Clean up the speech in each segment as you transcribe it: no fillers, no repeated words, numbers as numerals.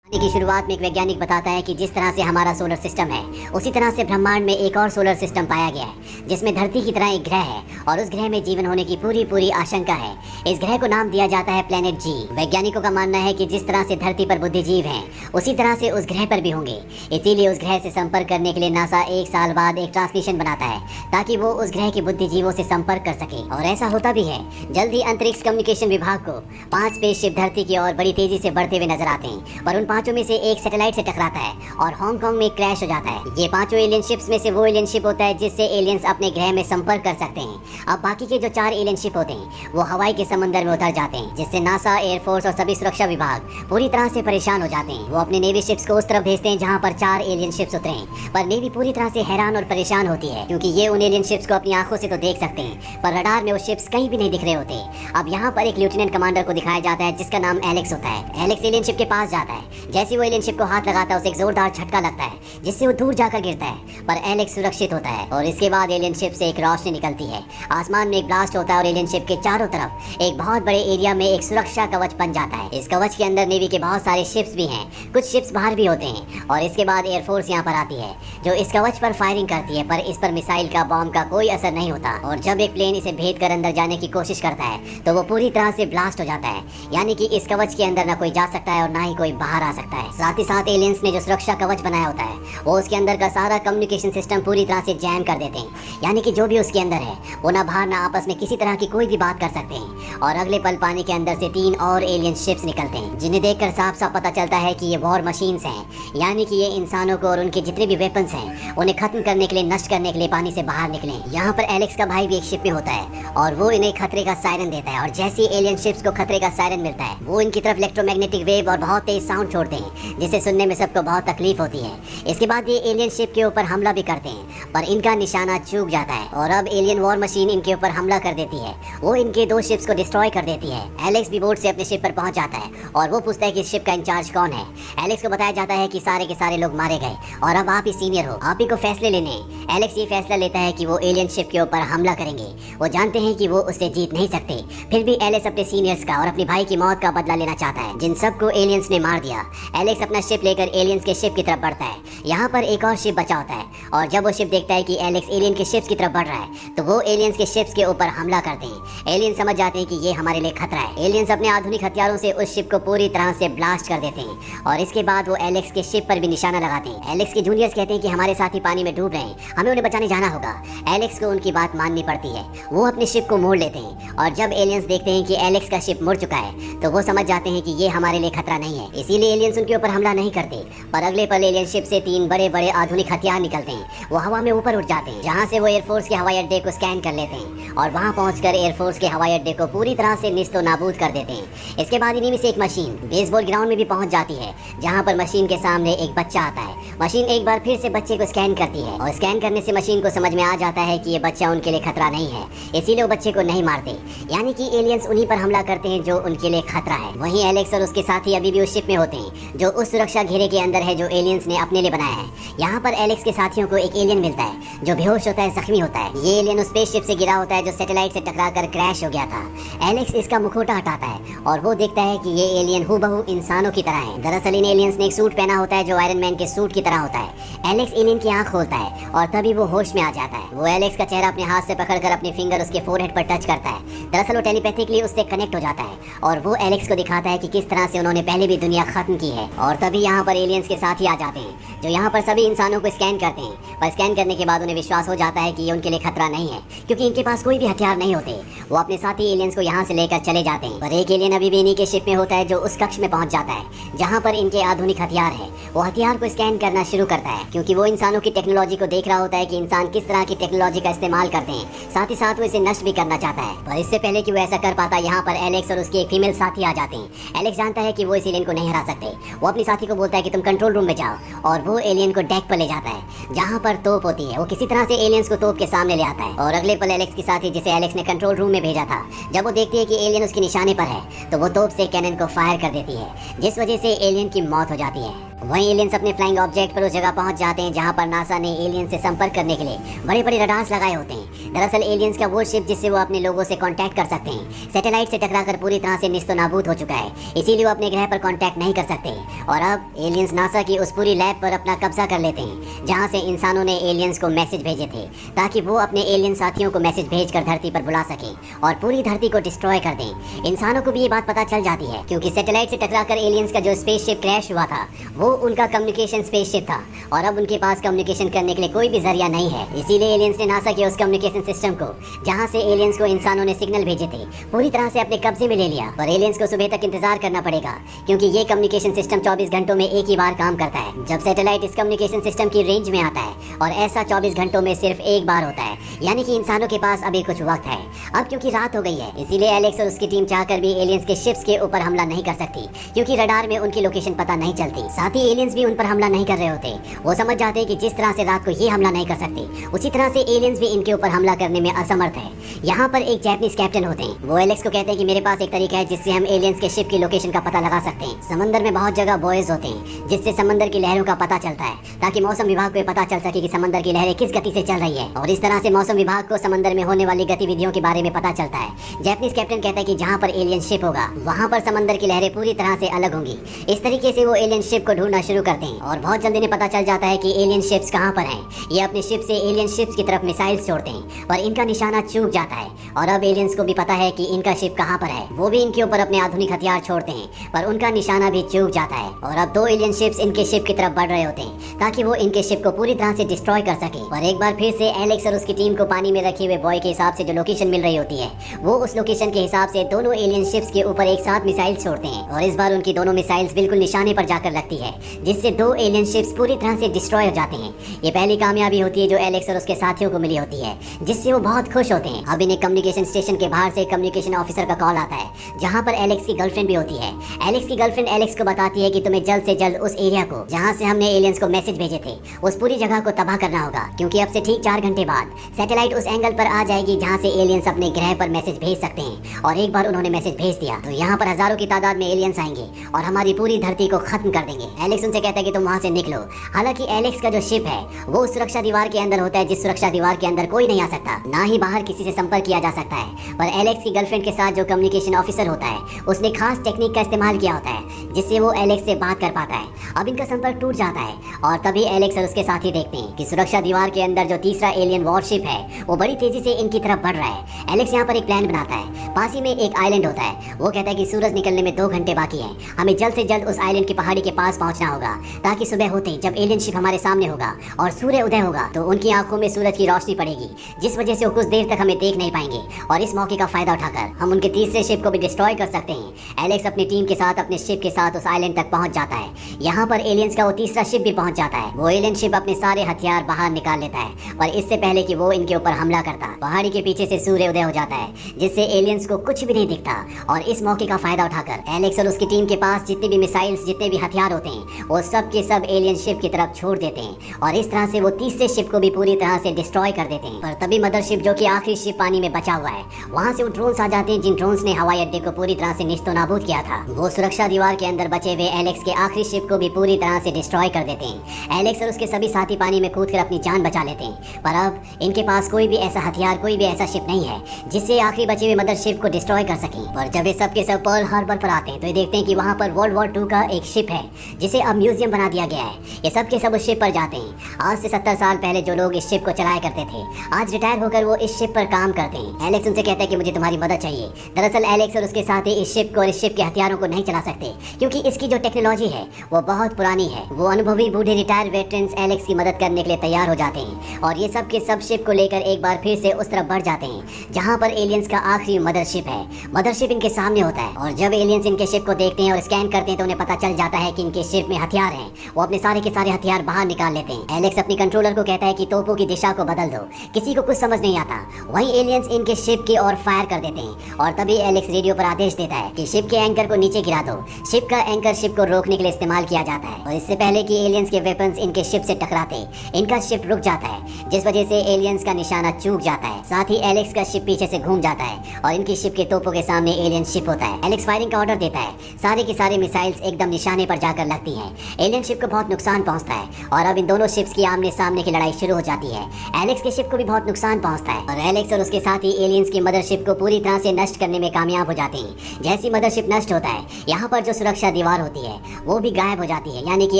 कहानी की शुरुआत में एक वैज्ञानिक बताता है कि जिस तरह से हमारा सोलर सिस्टम है उसी तरह से ब्रह्मांड में एक और सोलर सिस्टम पाया गया है जिसमें धरती की तरह एक ग्रह है और उस ग्रह में जीवन होने की पूरी आशंका है। इस ग्रह को नाम दिया जाता है प्लेनेट जी। वैज्ञानिकों का मानना है कि जिस तरह से धरती पर बुद्धिजीव हैं उसी तरह से उस ग्रह पर भी होंगे। इसीलिए उस ग्रह से संपर्क करने के लिए नासा 1 साल बाद एक ट्रांसमिशन बनाता है ताकि वो उस ग्रह के बुद्धिजीवों से संपर्क कर सके, और ऐसा होता भी है। जल्द ही अंतरिक्ष कम्युनिकेशन विभाग को 5 स्पेसशिप धरती की ओर बड़ी तेजी से बढ़ते हुए नजर आते हैं, पर उन 5 में से एक सैटेलाइट से टकराता है और हांगकांग में क्रैश हो जाता है। ये 5 एलियन शिप्स में से वो एलियन शिप होता है जिससे एलियंस अपने ग्रह में संपर्क कर सकते हैं। अब बाकी के जो 4 एलियन शिप होते हैं वो हवाई के समंदर में उतर जाते हैं, जिससे नासा, एयरफोर्स और सभी सुरक्षा विभाग पूरी तरह से परेशान हो जाते हैं। वो अपने नेवी शिप्स को उस तरफ भेजते हैं जहाँ पर 4 एलियन शिप्स उतरे हैं, पर नेवी पूरी तरह से हैरान और परेशान होती है क्योंकि ये उन एलियन शिप्स को अपनी आंखों से तो देख सकते हैं पर रडार में वो शिप्स कहीं भी नहीं दिख रहे होते। अब यहाँ पर एक लेफ्टिनेंट कमांडर को दिखाया जाता है जिसका नाम एलेक्स होता है। एलेक्स एलियन शिप के पास जाता है। जैसे वो एलियन शिप को हाथ लगाता है उसे एक जोरदार झटका लगता है जिससे वो दूर जाकर गिरता है, पर एलेक्स सुरक्षित होता है। और इसके बाद एलियन शिप से एक रोशनी निकलती है, आसमान में एक ब्लास्ट होता है और एलियन शिप के चारों तरफ एक बहुत बड़े एरिया में एक सुरक्षा कवच बन जाता है। इस कवच के अंदर नेवी के बहुत सारे शिप्स भी हैं, कुछ शिप्स बाहर भी होते हैं। और इसके बाद एयरफोर्स यहाँ पर आती है जो इस कवच पर फायरिंग करती है, पर इस पर मिसाइल का, बॉम्ब का कोई असर नहीं होता। और जब एक प्लेन इसे भेद कर अंदर जाने की कोशिश करता है तो वो पूरी तरह से ब्लास्ट हो जाता है, यानी कि इस कवच के अंदर ना कोई जा सकता है और ना ही कोई बाहर आ सकता है। साथ ही साथ एलियंस ने जो सुरक्षा कवच बनाया होता है वो उसके अंदर का सारा कम्युनिकेशन सिस्टम पूरी तरह से जैम कर देते हैं, यानी कि जो भी उसके अंदर है वो ना बाहर ना आपस में किसी तरह की कोई भी बात कर सकते हैं। और अगले पल पानी के अंदर से 3 और एलियन शिप्स निकलते हैं जिन्हें देखकर साफ साफ पता चलता है कि ये वॉर मशीन्स हैं, यानी कि ये इंसानों को और उनके जितने भी वेपन्स हैं उन्हें खत्म करने के लिए, नष्ट करने के लिए पानी से बाहर निकले। यहाँ पर एलेक्स का भाई भी एक शिप में होता है और वो इन्हें खतरे का सायरन देता है, और जैसे ही एलियन शिप्स को खतरे का सायरन मिलता है वो इनकी तरफ इलेक्ट्रोमैग्नेटिक वेव और बहुत तेज साउंड छोड़ते हैं जिसे सुनने में सबको बहुत तकलीफ होती है। इसके बाद ये एलियन शिप के ऊपर हमला भी करते हैं पर इनका निशाना चूक जाता है और अब एलियन वॉर मशीन इनके ऊपर हमला कर देती है। वो इनके 2 शिप्स को डिस्ट्रॉय कर देती है। एलेक्स भी बोट से अपने शिप पर पहुंच जाता है और वो पूछता है कि इस शिप का इंचार्ज कौन है। एलेक्स को बताया जाता है कि सारे के सारे लोग मारे गए और अब आप ही सीनियर हो, आप ही को फैसले लेने हैं। एलेक्स ये फैसला लेता है कि वो एलियन शिप के ऊपर हमला करेंगे। वो जानते हैं कि वो उससे जीत नहीं सकते, फिर भी एलेक्स अपने सीनियर्स का और अपने भाई की मौत का बदला लेना चाहता है जिन सबको एलियंस ने मार दिया। एलेक्स अपना शिप लेकर एलियंस के शिप की तरफ बढ़ता है। यहाँ पर एक और शिप बचा होता है और जब वो शिप देखता है कि एलेक्स एलियन के शिप्स की तरफ बढ़ रहा है तो वो एलियंस के शिप्स के ऊपर हमला करते हैं। एलियन समझ जाते हैं कि ये हमारे लिए खतरा है। एलियंस अपने आधुनिक हथियारों से उस शिप को पूरी तरह से ब्लास्ट कर देते हैं और इसके बाद वो एलेक्स के शिप पर भी निशाना लगाते हैं। एलेक्स के जूनियर्स कहते हैं कि हमारे साथी पानी में डूब रहे हैं, हमें उन्हें बचाने जाना होगा। एलेक्स को उनकी बात माननी पड़ती है। वो अपने शिप को मोड़ लेते हैं और जब एलियंस देखते हैं कि एलेक्स का शिप मुड़ चुका है तो वो समझ जाते हैं कि ये हमारे लिए खतरा नहीं है, इसीलिए एलियंस उनके ऊपर हमला नहीं करते। पर अगले पल एलियन शिप से 3 बड़े बड़े आधुनिक हथियार निकलते हैं। वो हवा में ऊपर उठ जाते हैं जहाँ से वो एयरफोर्स के हवाई अड्डे को स्कैन कर लेते हैं और वहाँ पहुंचकर एयरफोर्स के हवाई अड्डे को पूरी तरह से निस्तो नाबूद कर देते हैं। इसके बाद इन्हीं में से एक मशीन बेसबॉल ग्राउंड में भी पहुंच जाती है जहाँ पर मशीन के सामने एक बच्चा आता है। मशीन एक बार फिर से बच्चे को स्कैन करती है और स्कैन करने से मशीन को समझ में आ जाता है कि ये बच्चा उनके लिए खतरा नहीं है, इसीलिए वो बच्चे को नहीं मारते, यानी कि एलियंस उन्हीं पर हमला करते हैं जो उनके लिए खतरा है। वहीं एलेक्स और उसके साथी अभी भी उस शिप में होते हैं जो उस सुरक्षा घेरे के अंदर है जो एलियंस ने अपने लिए बनाया है। यहाँ पर एलेक्स के साथियों को एक एलियन मिलता है जो बेहोश होता है, जख्मी होता है। ये एलियन उस स्पेसशिप से गिरा होता है जो सैटेलाइट से टकराकर क्रैश हो गया था। एलेक्स इसका मुखौटा हटाता है और वो देखता है कि ये एलियन हूबहू इंसानों की तरह है। दरअसल इन एलियंस ने एक सूट पहना होता है जो आयरन मैन के सूट की तरह होता है। एलेक्स एलियन की आंख खोलता है और तभी वो होश में आ जाता है। वो एलेक्स का चेहरा अपने हाथ से पकड़कर अपने फिंगर उसके फोरहेड पर टच करता है। दरअसल वो टेलीपैथिकली उससे कनेक्ट हो जाता है और वो एलेक्स को दिखाता है कि किस तरह से उन्होंने पहले भी दुनिया खत्म की है। और तभी यहाँ पर एलियंस के साथ ही आ जाते हैं जो यहाँ पर सभी इंसानों को स्कैन करते हैं, पर स्कैन करने के बाद उन्हें विश्वास हो जाता है कि ये उनके लिए खतरा नहीं है क्योंकि इनके पास कोई भी हथियार नहीं होते। वो अपने साथी एलियंस को यहाँ से लेकर चले जाते हैं, पर एक एलियन अभी भी इन्हीं के शिप में होता है जो उस कक्ष में पहुंच जाता है जहाँ पर इनके आधुनिक हथियार है। वो हथियार को स्कैन करना शुरू करता है क्योंकि वो इंसानों की टेक्नोलॉजी को देख रहा होता है कि इंसान किस तरह की टेक्नोलॉजी का इस्तेमाल करते हैं, साथ ही साथ वो इसे नष्ट भी करना चाहता है। पर इससे पहले कि वो ऐसा कर पाता यहाँ पर एलेक्स और उसके एक फीमेल साथी आ जाते हैं। एलेक्स जानता है कि वो इस एलियन को नहीं हरा सकते। वो अपनी साथी को बोलता है कि तुम कंट्रोल रूम में जाओ और वो एलियन को डेक पर ले जाता है जहाँ पर तोप होती है। वो किसी तरह से एलियंस को तोप के सामने ले आता है और अगले पल एलेक्स की साथी जिसे एलेक्स ने कंट्रोल रूम में भेजा था, जब वो देखती है कि एलियन उसके निशाने पर है तो वो तोप से कैनन को फायर कर देती है जिस वजह से एलियन की मौत हो जाती है। वहीं एलियंस अपने फ्लाइंग ऑब्जेक्ट पर उस जगह पहुंच जाते हैं जहां पर नासा ने एलियन से संपर्क करने के लिए बड़े बड़े रडार्स लगाए होते हैं। दरअसल एलियंस का वो शिप जिससे वो अपने लोगों से कांटेक्ट कर सकते हैं, सैटेलाइट से टकराकर पूरी तरह से निस्तो नाबूद हो चुका है, इसीलिए वो अपने ग्रह पर कांटेक्ट नहीं कर सकते। और अब एलियंस नासा की उस पूरी लैब पर अपना कब्जा कर लेते हैं जहां से इंसानों ने एलियंस को मैसेज भेजे थे, ताकि वो अपने एलियन साथियों को मैसेज भेजकर धरती पर बुला सके और पूरी धरती को डिस्ट्रॉय कर दें। इंसानों को भी ये बात पता चल जाती है, क्योंकि सैटेलाइट से टकराकर एलियंस का जो स्पेसशिप क्रैश हुआ था वो उनका कम्युनिकेशन स्पेसशिप था, और अब उनके पास कम्युनिकेशन करने के लिए कोई भी जरिया नहीं है। इसीलिए एलियंस ने नासा के उस कम्युनिकेशन सिस्टम को, जहां से एलियंस को इंसानों ने सिग्नल भेजे थे, पूरी तरह से अपने कब्जे में ले लिया। और एलियंस को सुबह तक इंतजार करना पड़ेगा, क्योंकि ये कम्युनिकेशन सिस्टम 24 घंटों में एक ही बार काम करता है। जब सैटेलाइट इस कम्युनिकेशन सिस्टम की रेंज में आता है, और ऐसा 24 घंटों में सिर्फ एक बार होता है, यानी कि इंसानों के पास अभी कुछ वक्त है। अब क्योंकि रात हो गई है, इसीलिए एलेक्स और उसकी टीम चाहकर भी एलियंस के शिप्स के ऊपर हमला नहीं कर सकती, क्योंकि रडार में उनकी लोकेशन पता नहीं चलती। साथ ही एलियंस भी उन पर हमला नहीं कर रहे होते। वो समझ जाते हैं कि जिस तरह से रात को ये हमला नहीं कर सकते, उसी तरह से एलियंस भी इनके ऊपर हमला करने में असमर्थ है। यहाँ पर एक जैपनीज कैप्टन होते हैं, वो एलेक्स को कहते हैं कि मेरे पास एक तरीका है जिससे हम एलियंस के शिप की लोकेशन का पता लगा सकते हैं। समंदर में बहुत जगह बॉयज होते हैं, जिससे समंदर की लहरों का पता चलता है, ताकि मौसम विभाग को पता चल सके कि समंदर की लहरें किस गति से चल रही है, और इस तरह से मौसम विभाग को समंदर में होने वाली गतिविधियों के बारे में पता चलता है। जैपनीज कैप्टन कहता है कि जहाँ पर एलियन शिप होगा, वहाँ पर समंदर की लहरें पूरी तरह से अलग होंगी। इस तरीके से वो एलियन शिप को ढूंढना शुरू करते हैं, और बहुत जल्दी इन्हें पता चल जाता है कि एलियन शिप्स कहाँ पर हैं। ये अपने शिप से एलियन शिप्स की तरफ मिसाइल्स छोड़ते हैं, और इनका निशाना चूक जाता है। और अब एलियंस को भी पता है कि इनका शिप कहाँ पर है। वो भी इनके ऊपर अपने आधुनिक हथियार छोड़ते हैं, पर उनका निशाना भी चूक जाता है। और अब 2 एलियन शिप्स इनके शिप की तरफ बढ़ रहे होते हैं, ताकि वो इनके शिप को पूरी तरह से डिस्ट्रॉय कर सके। और एक बार फिर से एलेक्स और उसकी टीम को पानी में रखे हुए बॉय के हिसाब से जो लोकेशन मिल रही होती है, वो उस लोकेशन के हिसाब से दोनों एलियन शिप्स के ऊपर एक साथ मिसाइल्स छोड़ते हैं। और इस बार उनकी दोनों मिसाइल्स बिल्कुल निशाने पर जाकर लगती है, जिससे 2 एलियन शिप्स पूरी तरह से डिस्ट्रॉय हो जाते हैं। ये पहली कामयाबी होती है जो एलेक्स और उसके साथियों को मिली होती है, जिससे वो बहुत खुश होते हैं। अब इन्हें कम्युनिकेशन स्टेशन के बाहर से कम्युनिकेशन ऑफिसर का कॉल आता है, जहाँ पर एलेक्स की गर्लफ्रेंड भी होती है। एलेक्स की गर्लफ्रेंड एलेक्स को बताती है कि तुम्हें जल्द से जल्द उस एरिया को, जहाँ से हमने एलियंस को मैसेज भेजे थे, उस पूरी जगह को तबाह करना होगा, क्योंकि अब से ठीक 4 घंटे बाद सैटेलाइट उस एंगल पर आ जाएगी जहाँ से एलियंस अपने ग्रह पर मैसेज भेज सकते हैं। और एक बार उन्होंने मैसेज भेज दिया तो यहाँ पर हजारों की तादाद में एलियंस आएंगे और हमारी पूरी धरती को खत्म कर देंगे। एलेक्स उनसे कहता है कि तुम वहाँ से निकलो। हालांकि एलेक्स का जो शिप है वो उस सुरक्षा दीवार के अंदर होता है, जिस सुरक्षा दीवार के अंदर कोई नहीं आ सकता, ना ही बाहर किसी से संपर्क किया जा सकता है। पर एलेक्स की गर्लफ्रेंड के साथ जो कम्युनिकेशन ऑफिसर होता है, उसने खास टेक्निक का इस्तेमाल किया होता है, जिससे वो एलेक्स से बात कर पाता है। अब इनका संपर्क टूट जाता है, और तभी एलेक्स और उसके साथी देखते हैं कि सुरक्षा दीवार के अंदर जो तीसरा एलियन वॉरशिप है वो बड़ी तेजी से इनकी तरफ बढ़ रहा है। एलेक्स यहाँ पर एक प्लान बनाता है। पास ही में एक आइलैंड होता है। वो कहता है कि सूरज निकलने में 2 घंटे बाकी हैं, हमें जल्द से जल्द उस आइलैंड की पहाड़ी के पास पहुंचना होगा, ताकि सुबह होते ही जब एलियन शिप हमारे सामने होगा और सूर्य उदय होगा तो उनकी आंखों में सूरज की रोशनी पड़ेगी, जिस वजह से वो कुछ देर तक हमें देख नहीं पाएंगे, और इस मौके का फायदा उठाकर हम उनके तीसरे शिप को भी डिस्ट्रॉय कर सकते हैं। एलेक्स अपनी टीम के साथ अपने शिप के साथ उस आइलैंड तक पहुंच जाता है। यहाँ पर एलियंस का वो तीसरा शिप भी पहुंच जाता है। वो एलियन शिप अपने सारे हथियार बाहर निकाल लेता है, और इससे पहले कि वो इनके ऊपर हमला करता, पहाड़ी के पीछे से सूर्य उदय हो जाता है, जिससे एलियंस को कुछ भी नहीं दिखता। और इस मौके का फायदा उठाकर एलेक्स और उसकी टीम के पास जितने भी मिसाइल्स, जितने भी हथियार होते हैं, वो सब के सब एलियन शिप की तरफ छोड़ देते हैं, और इस तरह से वो तीसरे शिप को भी पूरी तरह से डिस्ट्रॉय कर देते हैं। पर तभी मदरशिप, जो कि आखिरी शिप पानी में बचा हुआ है, वहाँ से वो ड्रोन्स आ जाते हैं, जिन ड्रोन्स ने हवाई अड्डे को पूरी तरह से निस्तो नाबूद किया था। वो सुरक्षा दीवार के अंदर बचे हुए एलेक्स के आखिरी शिप को भी पूरी तरह से डिस्ट्रॉय कर देते हैं। एलेक्स और उसके सभी साथी पानी में कूदकर अपनी जान बचा लेते हैं। पर अब इनके पास कोई भी ऐसा हथियार, कोई भी ऐसा शिप नहीं है जिससे आखिरी बचे हुए मदरशिप को डिस्ट्रॉय कर सकें। पर जब ये सब के सब पर्ल हार्बर पर आते हैं तो ये देखते हैं कि वहाँ पर वर्ल्ड वॉर 2 का एक शिप है, जिसे अब म्यूजियम बना दिया गया है। ये सब के सब उस शिप पर जाते हैं। आज से 70 साल पहले जो लोग इस शिप को चलाया करते थे, आज रिटायर होकर वो इस शिप पर काम करते हैं। एलेक्स उनसे कहता है कि मुझे तुम्हारी मदद चाहिए। दरअसल एलेक्स और उसके साथी इस शिप को और इस शिप के हथियारों को नहीं चला सकते, क्योंकि इसकी जो टेक्नोलॉजी है वो बहुत पुरानी है। वो अनुभवी बूढ़े रिटायर वेटरन्स एलेक्स की मदद करने के लिए तैयार हो जाते हैं, और ये सब के सब शिप को लेकर एक बार फिर से उस तरफ बढ़ जाते हैं जहाँ पर एलियंस का आखिरी मदरशिप है। मदरशिप इनके सामने होता है, और जब एलियंस इनके शिप को देखते हैं और स्कैन करते हैं तो उन्हें पता चल जाता है कि इनके शिप में हथियार हैं। वो अपने सारे के सारे हथियार बाहर निकाल लेते हैं। एलेक्स अपनी कंट्रोलर को कहता है कि तोपों की दिशा को बदल दो, किसी को कुछ समझ नहीं आता। वहीं एलियंस इनके शिप की ओर फायर कर देते हैं, और तभी एलेक्स रेडियो पर आदेश देता है कि शिप के एंकर को नीचे गिरा दो। शिप का एंकर शिप को रोकने के लिए इस्तेमाल किया जाता है, और इससे पहले कि एलियंस के वेपन्स इनके शिप से टकराते, इनका शिप रुक जाता है, जिस वजह से एलियंस का निशाना चूक जाता है। साथ ही एलेक्स का शिप पीछे से घूम जाता है, और इनकी शिप के तोपों के सामने एलियन शिप होता है। एलेक्स फायरिंग का ऑर्डर देता है। सारे की सारे मिसाइल्स एकदम निशाने पर जाकर लगती हैं। एलियन शिप को बहुत नुकसान पहुंचता है, और अब इन दोनों शिप्स की आमने सामने की लड़ाई शुरू हो जाती है। एलेक्स के शिप को भी बहुत नुकसान पहुंचता है और एलेक्स और उसके साथी एलियंस की मदरशिप को पूरी तरह से नष्ट करने में कामयाब हो जाते हैं। जैसी मदरशिप नष्ट होता है, यहाँ पर जो सुरक्षा दीवार होती है वो भी गायब हो जाती है, यानी कि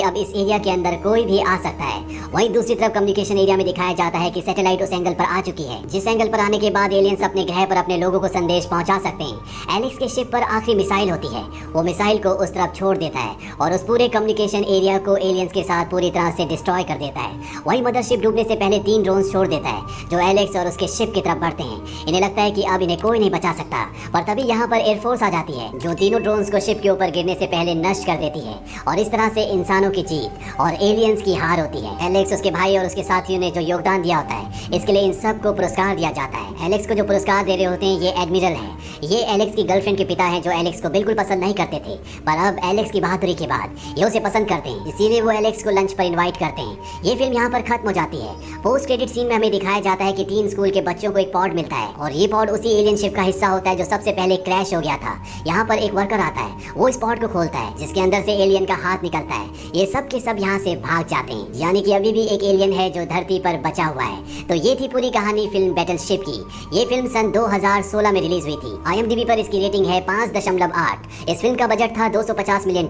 अब इस एरिया के अंदर कोई भी आ सकता है। वहीं दूसरी तरफ कम्युनिकेशन एरिया में दिखाया जाता है कि सैटेलाइट उस एंगल पर आ चुकी है, जिस एंगल पर आने के बाद एलियंस अपने ग्रह पर अपने लोगों को संदेश पहुंचा सकते हैं। एलेक्स के शिप पर आखिरी मिसाइल होती है, वो मिसाइल को उस तरफ छोड़ देता है और उस पूरे कम्युनिकेशन एरिया को एलियंस के साथ पूरी तरह से डिस्ट्रॉय कर देता है। वही मदरशिप डूबने से पहले 3 ड्रोन्स छोड़ देता है जो एलेक्स और उसके शिप की तरफ बढ़ते हैं। इन्हें लगता है कि अब इन्हें कोई नहीं बचा सकता, पर तभी यहाँ पर एयरफोर्स आ जाती है जो तीनों ड्रोन्स को शिप के ऊपर गिरने से पहले नष्ट कर देती है और इस तरह से इंसानों की जीत और एलियंस की हार होती है। एलेक्स, उसके भाई और उसके साथियों ने जो योगदान दिया होता है, इसके लिए इन सब को पुरस्कार दिया जाता है। एलेक्स को जो पुरस्कार दे रहे होते हैं ये एडमिरल है। ये एलेक्स की गर्लफ्रेंड के पिता हैं जो एलेक्स को बिल्कुल पसंद नहीं करते थे, पर अब एलेक्स की बहादुरी के बाद ये उसे पसंद करते हैं, इसीलिए वो एलेक्स को लंच पर इनवाइट करते हैं। ये फिल्म यहाँ पर खत्म हो जाती है। पोस्ट क्रेडिट सीन में हमें दिखाया जाता है कि 3 स्कूल के बच्चों को एक पॉड मिलता है और ये पॉड उसी एलियन शिप का हिस्सा होता है जो सबसे पहले क्रैश हो गया था। यहाँ पर एक वर्कर आता है, वो इस पॉड को खोलता है जिसके अंदर से एलियन का हाथ निकलता है। ये सब के सब यहाँ से भाग जाते हैं, यानी कि अभी भी एक एलियन है जो धरती पर बचा हुआ है। तो ये थी पूरी कहानी फिल्म बैटलशिप की। ये फिल्म सन 2016 में रिलीज हुई थी। IMDb पर इसकी रेटिंग है 5.8। इस फिल्म का बजट था $250 मिलियन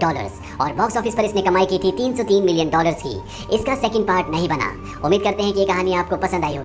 और बॉक्स ऑफिस पर इसने कमाई की थी $303 मिलियन की। इसका सेकंड पार्ट नहीं बना। उम्मीद करते हैं कि ये कहानी आपको पसंद आई होगी।